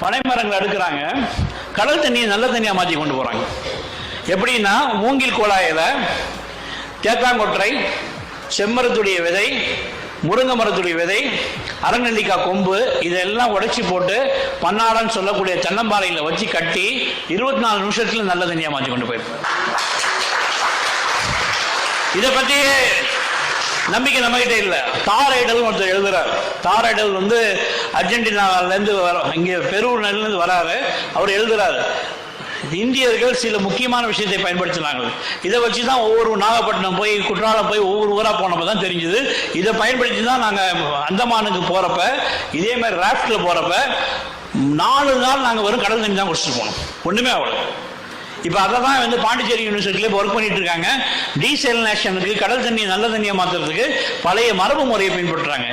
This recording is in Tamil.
பனை மரங்கள் அடுக்கிறாங்க, கடல் தண்ணியை நல்ல தண்ணியாக மாற்றி கொண்டு போகிறாங்க. எப்படின்னா, மூங்கில் குழாயில் தேத்தாங்கொற்றை, செம்மரத்துடைய விதை, முருங்கை மரத்துடைய விதை, அரநெல்லிக்காய் கொம்பு இதெல்லாம் உடைச்சி போட்டு பன்னாடன்னு சொல்லக்கூடிய தென்னம்பாறையில் வச்சு கட்டி 24 நிமிஷத்தில் நல்ல தண்ணியாக மாற்றி கொண்டு போயிருப்பார். இதை பற்றி நம்பிக்கை நம்மகிட்ட இல்லை. தாரைடல் ஒருத்தர் எழுதுறார். தாரைடல் அர்ஜென்டினாவிலேருந்து இங்கே பெருநெல்லிருந்து வராரு. அவர் எழுதுறாரு, இந்தியர்கள் சில முக்கியமான விஷயத்தை பயன்படுத்தினாங்க. இதை வச்சு தான் ஒவ்வொரு நாகப்பட்டினம் போய் குற்றாலம் போய் ஒவ்வொரு ஊராக போனப்போ தான் தெரிஞ்சுது. இதை பயன்படுத்தி தான் நாங்கள் அந்தமானுக்கு போகிறப்ப இதே மாதிரி ராஃப்டில் போகிறப்ப 4 நாள் நாங்கள் வெறும் கடல் தண்ணி தான் குடிச்சிட்டு போனோம், ஒன்றுமே அவ்வளோ. இப்போ அதை தான் பாண்டிச்சேரி யூனிவர்சிட்டியில் ஒர்க் பண்ணிட்டு இருக்காங்க. டீசெலினேஷனுக்கு கடல் தண்ணி நல்ல தண்ணியை மாற்றுறதுக்கு பழைய மரபு முறையை பின்பற்றுறாங்க.